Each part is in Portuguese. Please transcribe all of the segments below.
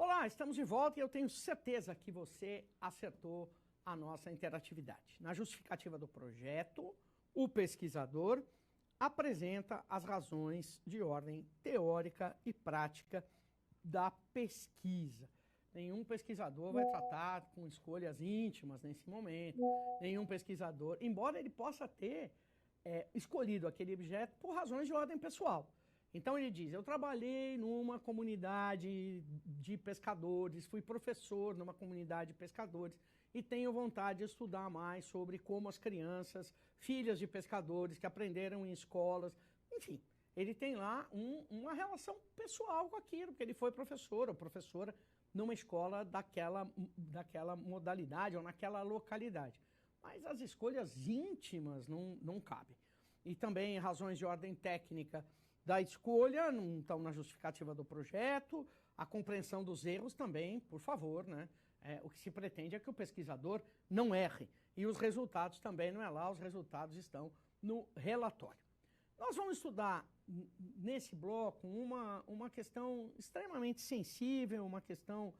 Olá, estamos de volta e eu tenho certeza que você acertou a nossa interatividade. Na justificativa do projeto, o pesquisador apresenta as razões de ordem teórica e prática da pesquisa. Nenhum pesquisador vai tratar com escolhas íntimas nesse momento. Nenhum pesquisador, embora ele possa ter escolhido aquele objeto por razões de ordem pessoal. Então ele diz, eu trabalhei numa comunidade de pescadores, fui professor numa comunidade de pescadores e tenho vontade de estudar mais sobre como as crianças, filhas de pescadores que aprenderam em escolas, enfim, ele tem lá uma relação pessoal com aquilo, porque ele foi professor ou professora numa escola daquela modalidade ou naquela localidade. Mas as escolhas íntimas não cabem. E também razões de ordem técnica da escolha, não estão na justificativa do projeto, a compreensão dos erros também, por favor, né? O que se pretende é que o pesquisador não erre. E os resultados também não é lá, os resultados estão no relatório. Nós vamos estudar nesse bloco uma questão extremamente sensível, uma questão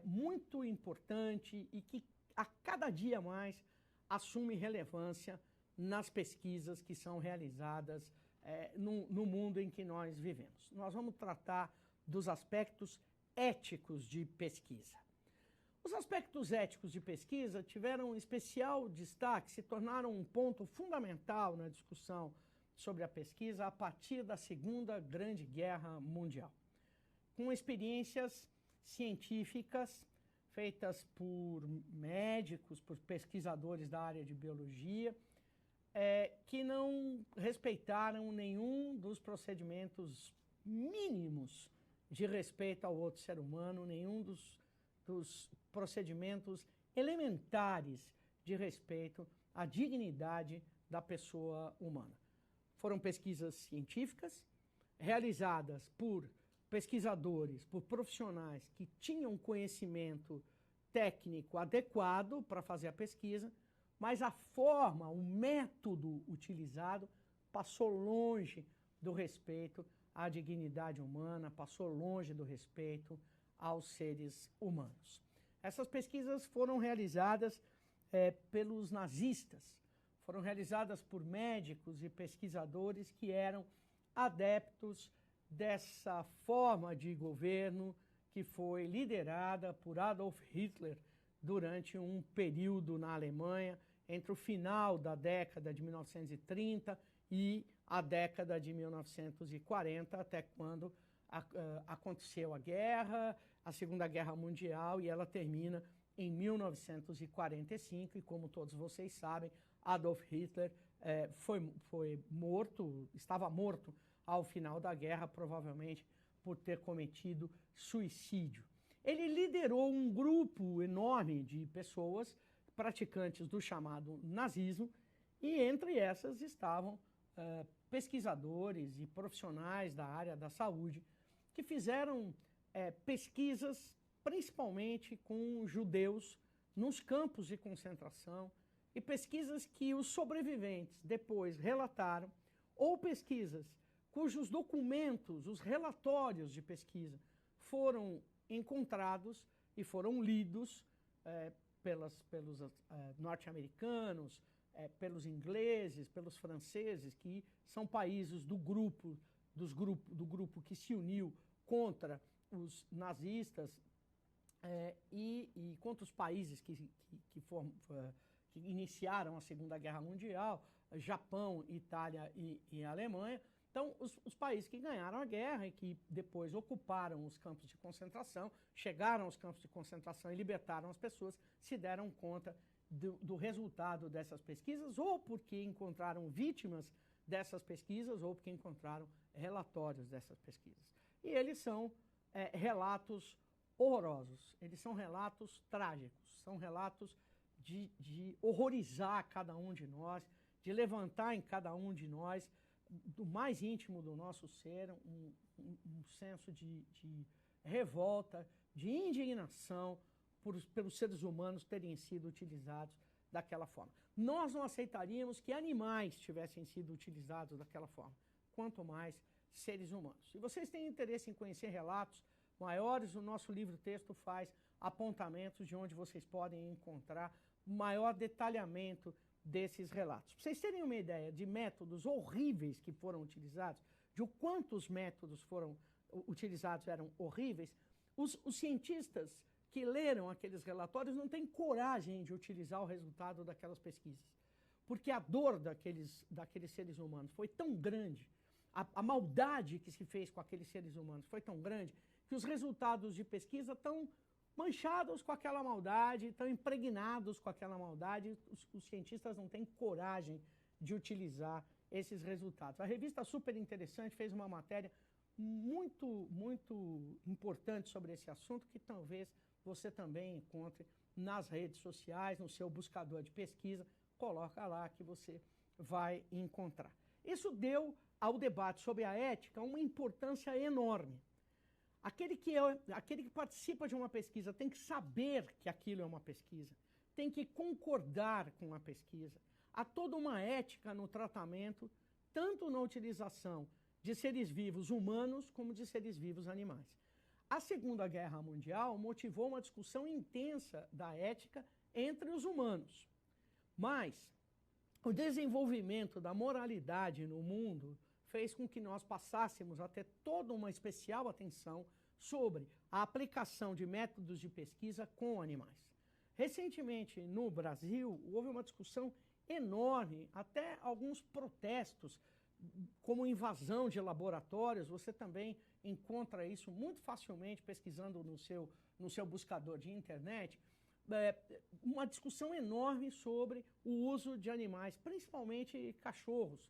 muito importante e que a cada dia mais assume relevância nas pesquisas que são realizadas no mundo em que nós vivemos. Nós vamos tratar dos aspectos éticos de pesquisa. Os aspectos éticos de pesquisa tiveram especial destaque, se tornaram um ponto fundamental na discussão sobre a pesquisa a partir da Segunda Grande Guerra Mundial, com experiências científicas feitas por médicos, por pesquisadores da área de biologia, que não respeitaram nenhum dos procedimentos mínimos de respeito ao outro ser humano, nenhum dos procedimentos elementares de respeito à dignidade da pessoa humana. Foram pesquisas científicas realizadas por pesquisadores, por profissionais que tinham conhecimento técnico adequado para fazer a pesquisa, mas a forma, o método utilizado passou longe do respeito à dignidade humana, passou longe do respeito aos seres humanos. Essas pesquisas foram realizadas pelos nazistas, foram realizadas por médicos e pesquisadores que eram adeptos dessa forma de governo que foi liderada por Adolf Hitler durante um período na Alemanha, entre o final da década de 1930 e a década de 1940, até quando aconteceu a guerra, a Segunda Guerra Mundial, e ela termina em 1945, e como todos vocês sabem, Adolf Hitler foi morto, estava morto ao final da guerra, provavelmente por ter cometido suicídio. Ele liderou um grupo enorme de pessoas praticantes do chamado nazismo, e entre essas estavam pesquisadores e profissionais da área da saúde que fizeram pesquisas principalmente com judeus nos campos de concentração, e pesquisas que os sobreviventes depois relataram, ou pesquisas cujos documentos, os relatórios de pesquisa, foram encontrados e foram lidos pelos norte-americanos, pelos ingleses, pelos franceses, que são países do grupo que se uniu contra os nazistas e contra os países que iniciaram a Segunda Guerra Mundial, Japão, Itália e Alemanha. Então, os países que ganharam a guerra e que depois ocuparam os campos de concentração, chegaram aos campos de concentração e libertaram as pessoas, se deram conta do resultado dessas pesquisas, ou porque encontraram vítimas dessas pesquisas, ou porque encontraram relatórios dessas pesquisas. E eles são relatos horrorosos, eles são relatos trágicos, são relatos de horrorizar cada um de nós, de levantar em cada um de nós, do mais íntimo do nosso ser, um senso de revolta, de indignação pelos seres humanos terem sido utilizados daquela forma. Nós não aceitaríamos que animais tivessem sido utilizados daquela forma, quanto mais seres humanos. Se vocês têm interesse em conhecer relatos maiores. O nosso livro-texto faz apontamentos de onde vocês podem encontrar maior detalhamento desses relatos. Para vocês terem uma ideia de métodos horríveis que foram utilizados, de o quanto os métodos foram utilizados eram horríveis, os cientistas que leram aqueles relatórios não têm coragem de utilizar o resultado daquelas pesquisas. Porque a dor daqueles seres humanos foi tão grande, a maldade que se fez com aqueles seres humanos foi tão grande, que os resultados de pesquisa estão manchados com aquela maldade, estão impregnados com aquela maldade. Os cientistas não têm coragem de utilizar esses resultados. A revista Super Interessante fez uma matéria muito importante sobre esse assunto, que talvez você também encontre nas redes sociais, no seu buscador de pesquisa. Coloca lá que você vai encontrar. Isso deu ao debate sobre a ética uma importância enorme. Aquele que participa de uma pesquisa tem que saber que aquilo é uma pesquisa, tem que concordar com a pesquisa. Há toda uma ética no tratamento, tanto na utilização de seres vivos humanos como de seres vivos animais. A Segunda Guerra Mundial motivou uma discussão intensa da ética entre os humanos. Mas o desenvolvimento da moralidade no mundo fez com que nós passássemos a ter toda uma especial atenção sobre a aplicação de métodos de pesquisa com animais. Recentemente, no Brasil, houve uma discussão enorme, até alguns protestos, como invasão de laboratórios. Você também encontra isso muito facilmente pesquisando no seu buscador de internet. Uma discussão enorme sobre o uso de animais, principalmente cachorros.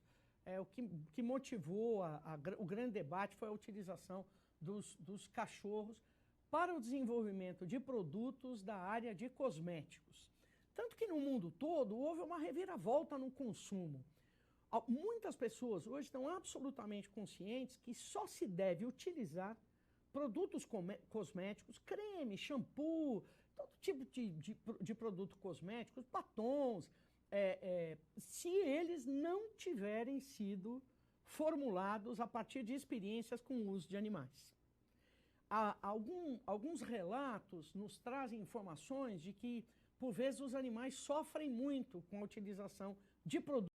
O que motivou o grande debate foi a utilização dos cachorros para o desenvolvimento de produtos da área de cosméticos. Tanto que no mundo todo houve uma reviravolta no consumo. Muitas pessoas hoje estão absolutamente conscientes que só se deve utilizar produtos cosméticos, creme, shampoo, todo tipo de produto cosmético, batons, se eles não tiverem sido formulados a partir de experiências com o uso de animais. Alguns relatos nos trazem informações de que, por vezes, os animais sofrem muito com a utilização de produtos,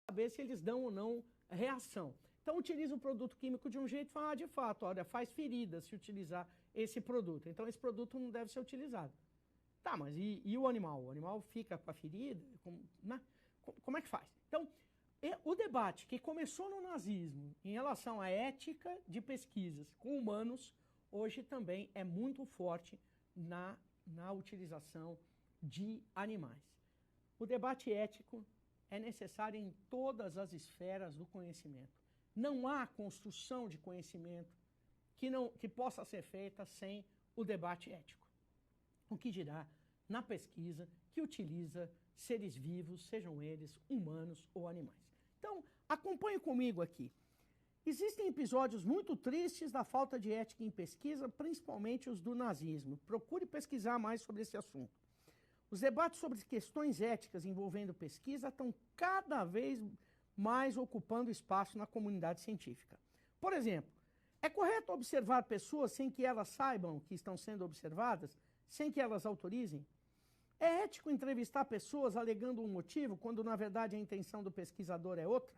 para saber se eles dão ou não reação. Então, utiliza o produto químico de um jeito e fala, de fato, olha, faz ferida se utilizar esse produto. Então, esse produto não deve ser utilizado. Tá, mas e o animal? O animal fica com a ferida? Como é que faz? Então, o debate que começou no nazismo em relação à ética de pesquisas com humanos, hoje também é muito forte na utilização de animais. O debate ético é necessário em todas as esferas do conhecimento. Não há construção de conhecimento que possa ser feita sem o debate ético. O que dirá na pesquisa que utiliza seres vivos, sejam eles humanos ou animais. Então, acompanhe comigo aqui. Existem episódios muito tristes da falta de ética em pesquisa, principalmente os do nazismo. Procure pesquisar mais sobre esse assunto. Os debates sobre questões éticas envolvendo pesquisa estão cada vez mais ocupando espaço na comunidade científica. Por exemplo, é correto observar pessoas sem que elas saibam que estão sendo observadas, sem que elas autorizem? É ético entrevistar pessoas alegando um motivo, quando na verdade a intenção do pesquisador é outra?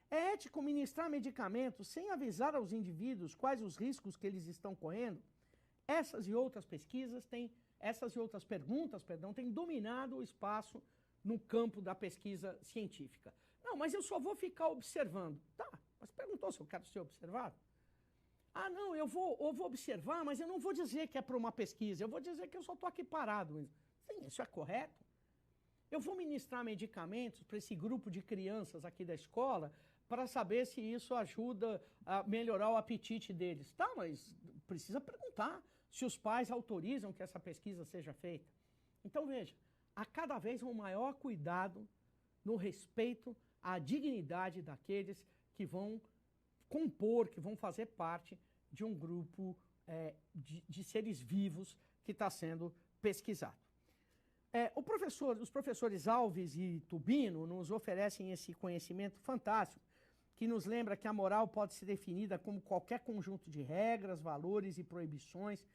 É ético ministrar medicamentos sem avisar aos indivíduos quais os riscos que eles estão correndo? Essas e outras perguntas têm dominado o espaço no campo da pesquisa científica. Não, mas eu só vou ficar observando. Tá, mas perguntou se eu quero ser observado? Ah, não, eu vou observar, mas eu não vou dizer que é para uma pesquisa, eu vou dizer que eu só estou aqui parado. Sim, isso é correto? Eu vou ministrar medicamentos para esse grupo de crianças aqui da escola para saber se isso ajuda a melhorar o apetite deles. Tá, mas precisa perguntar se os pais autorizam que essa pesquisa seja feita. Então, veja, há cada vez um maior cuidado no respeito à dignidade daqueles que vão compor, que vão fazer parte de um grupo de seres vivos que está sendo pesquisado. Os professores Alves e Tubino nos oferecem esse conhecimento fantástico que nos lembra que a moral pode ser definida como qualquer conjunto de regras, valores e proibições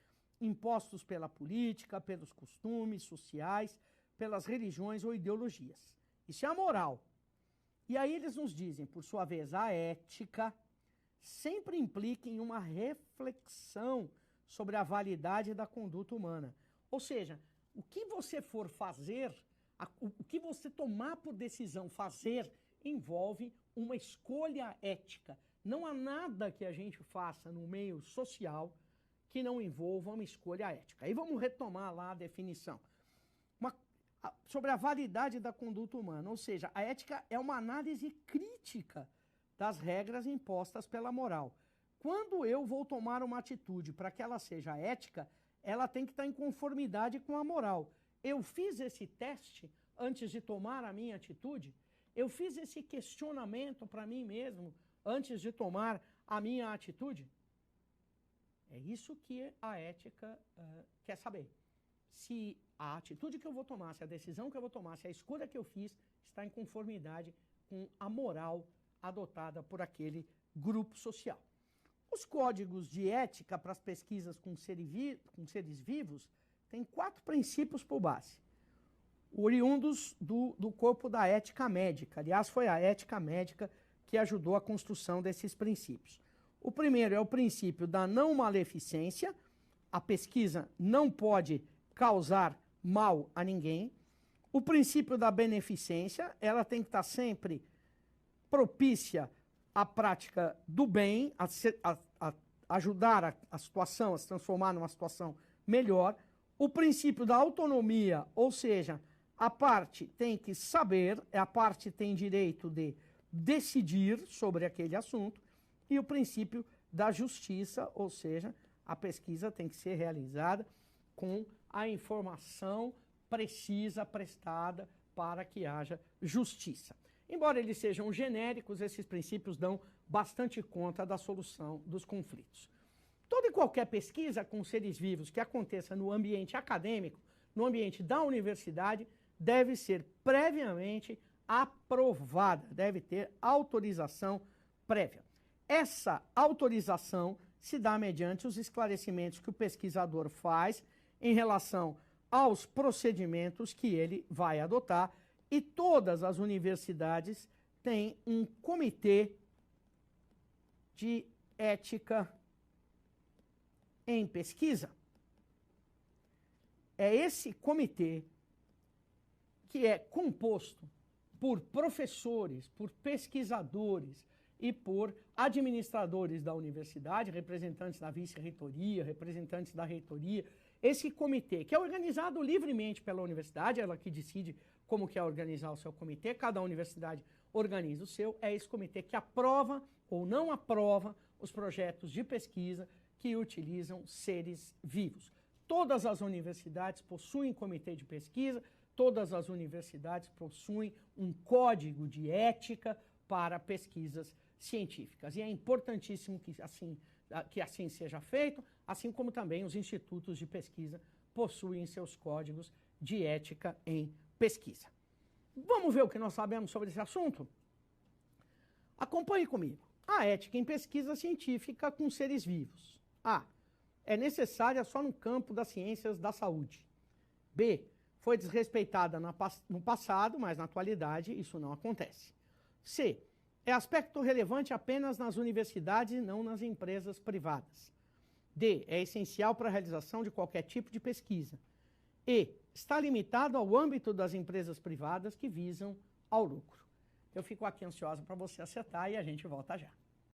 impostos pela política, pelos costumes sociais, pelas religiões ou ideologias. Isso é a moral. E aí eles nos dizem, por sua vez, a ética sempre implica em uma reflexão sobre a validade da conduta humana. Ou seja, o que você for fazer, o que você tomar por decisão fazer, envolve uma escolha ética. Não há nada que a gente faça no meio social que não envolva uma escolha ética. Aí vamos retomar lá a definição. Sobre a validade da conduta humana, ou seja, a ética é uma análise crítica das regras impostas pela moral. Quando eu vou tomar uma atitude para que ela seja ética, ela tem que estar em conformidade com a moral. Eu fiz esse teste antes de tomar a minha atitude? Eu fiz esse questionamento para mim mesmo antes de tomar a minha atitude? É isso que a ética quer saber. Se a atitude que eu vou tomar, se a decisão que eu vou tomar, se a escolha que eu fiz está em conformidade com a moral adotada por aquele grupo social. Os códigos de ética para as pesquisas com seres vivos têm 4 princípios por base, oriundos do corpo da ética médica. Aliás, foi a ética médica que ajudou a construção desses princípios. O primeiro é o princípio da não maleficência. A pesquisa não pode causar mal a ninguém. O princípio da beneficência, ela tem que estar sempre propícia à prática do bem, a ajudar a situação a se transformar numa situação melhor. O princípio da autonomia, ou seja, a parte tem que saber, a parte tem direito de decidir sobre aquele assunto. E o princípio da justiça, ou seja, a pesquisa tem que ser realizada com a informação precisa prestada para que haja justiça. Embora eles sejam genéricos, esses princípios dão bastante conta da solução dos conflitos. Toda e qualquer pesquisa com seres vivos que aconteça no ambiente acadêmico, no ambiente da universidade, deve ser previamente aprovada, deve ter autorização prévia. Essa autorização se dá mediante os esclarecimentos que o pesquisador faz em relação aos procedimentos que ele vai adotar, e todas as universidades têm um comitê de ética em pesquisa. É esse comitê que é composto por professores, por pesquisadores e por administradores da universidade, representantes da vice-reitoria, representantes da reitoria. Esse comitê, que é organizado livremente pela universidade, ela que decide como quer organizar o seu comitê, cada universidade organiza o seu, é esse comitê que aprova ou não aprova os projetos de pesquisa que utilizam seres vivos. Todas as universidades possuem comitê de pesquisa, todas as universidades possuem um código de ética para pesquisas científicas. E é importantíssimo que assim seja feito, assim como também os institutos de pesquisa possuem seus códigos de ética em pesquisa. Vamos ver o que nós sabemos sobre esse assunto? Acompanhe comigo. A ética em pesquisa científica com seres vivos. A. É necessária só no campo das ciências da saúde. B. Foi desrespeitada no passado, mas na atualidade isso não acontece. C. É aspecto relevante apenas nas universidades e não nas empresas privadas. D. É essencial para a realização de qualquer tipo de pesquisa. E. Está limitado ao âmbito das empresas privadas que visam ao lucro. Eu fico aqui ansiosa para você acertar e a gente volta já.